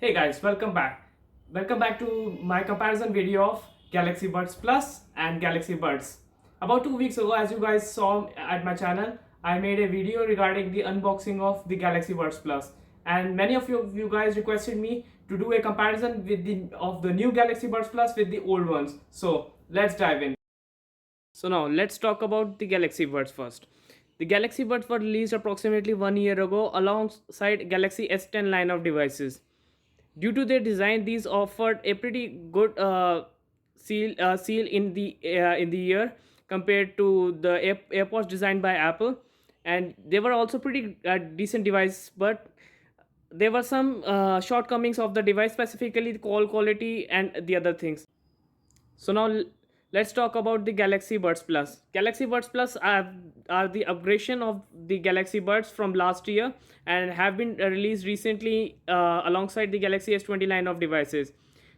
Hey guys, welcome back. Welcome back to my comparison video of Galaxy Buds Plus and Galaxy Buds. About 2 weeks ago, as you guys saw at my channel, I made a video regarding the unboxing of the Galaxy Buds Plus, and many of you guys requested me to do a comparison with the new Galaxy Buds Plus with the old ones. So let's dive in. So now let's talk about the Galaxy Buds first. The Galaxy Buds were released approximately 1 year ago alongside Galaxy S10 line of devices. Due to their design, these offered a pretty good seal in the ear compared to the AirPods designed by Apple, and they were also pretty decent device. But there were some shortcomings of the device, specifically the call quality and the other things. So now let's talk about the Galaxy Buds Plus. Galaxy Buds Plus are the upgradation of the Galaxy Buds from last year and have been released recently alongside the Galaxy S20 line of devices.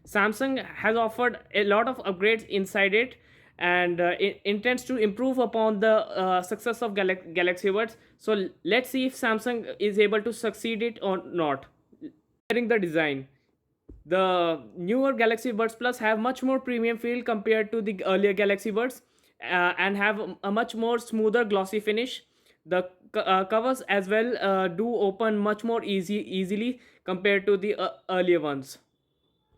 Samsung has offered a lot of upgrades inside it, and it intends to improve upon the success of Galaxy Buds. So let's see if Samsung is able to succeed it or not. Comparing the design, the newer Galaxy Buds Plus have much more premium feel compared to the earlier Galaxy Buds, and have a much more smoother glossy finish. The covers as well do open much more easily compared to the earlier ones.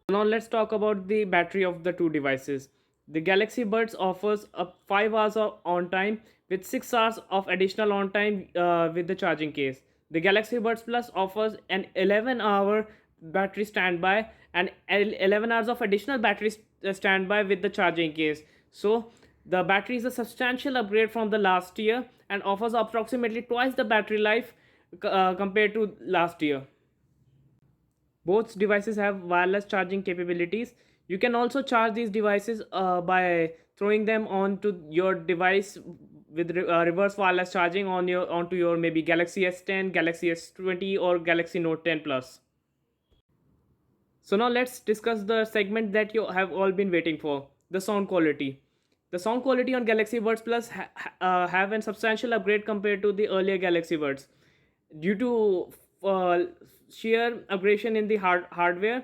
Now let's talk about the battery of the two devices. The Galaxy Buds offers up 5 hours of on time with 6 hours of additional on time with the charging case. The Galaxy Buds Plus offers an 11-hour battery standby and 11 hours of additional battery standby with the charging case. So the battery is a substantial upgrade from the last year and offers approximately twice the battery life compared to last year. Both devices have wireless charging capabilities. You can also charge these devices by throwing them onto your device with reverse wireless charging onto your maybe Galaxy S10, Galaxy S20, or Galaxy Note 10 Plus. So now let's discuss the segment that you have all been waiting for: the sound quality. The sound quality on Galaxy Buds Plus have a substantial upgrade compared to the earlier Galaxy Buds. Due to uh, sheer upgradation in the hardware,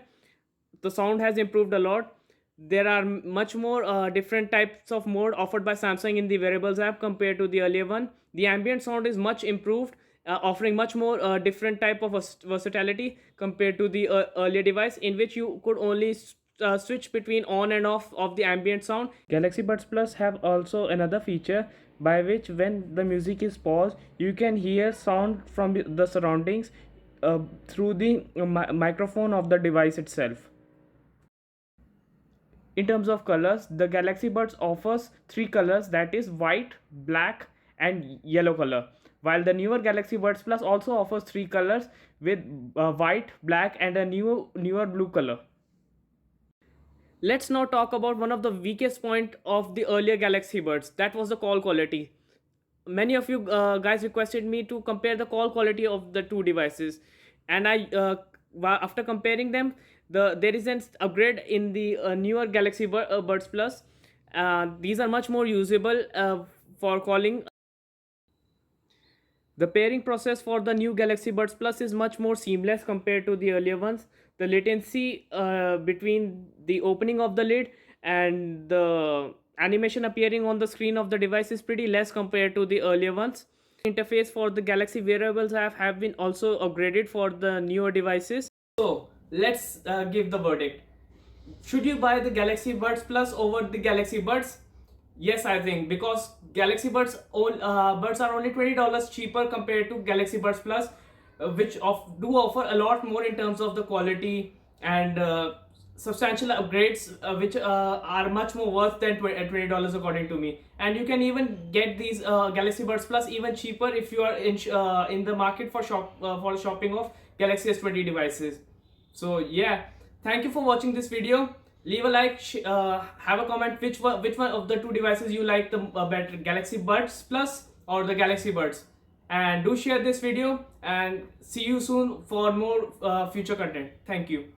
the sound has improved a lot. There are much more different types of mode offered by Samsung in the wearables app compared to the earlier one. The ambient sound is much improved, offering much more different type of versatility compared to the earlier device, in which you could only switch between on and off of the ambient sound. Galaxy Buds Plus have also another feature by which when the music is paused, you can hear sound from the surroundings through the microphone of the device itself. In terms of colors, the Galaxy Buds offers three colors, that is white, black, and yellow color. While the newer Galaxy Buds Plus also offers three colors with white, black, and a newer blue color. Let's now talk about one of the weakest point of the earlier Galaxy Buds. That was the call quality. Many of you guys requested me to compare the call quality of the two devices, and after comparing them, there is an upgrade in the newer Galaxy Buds Plus. These are much more usable for calling. The pairing process for the new Galaxy Buds Plus is much more seamless compared to the earlier ones. The latency between the opening of the lid and the animation appearing on the screen of the device is pretty less compared to the earlier ones. Interface for the Galaxy wearables app have been also upgraded for the newer devices. So let's give the verdict. Should you buy the Galaxy Buds Plus over the Galaxy Buds? Yes, I think, because Galaxy Buds buds are only $20 cheaper compared to Galaxy Buds Plus, which do offer a lot more in terms of the quality and substantial upgrades, which are much more worth than $20 according to me. And you can even get these Galaxy Buds Plus even cheaper if you are in the market for shopping of Galaxy S20 devices. So yeah, thank you for watching this video. Leave a like, have a comment which one of the two devices you like the better, Galaxy Buds Plus or the Galaxy Buds. And do share this video, and see you soon for more future content. Thank you.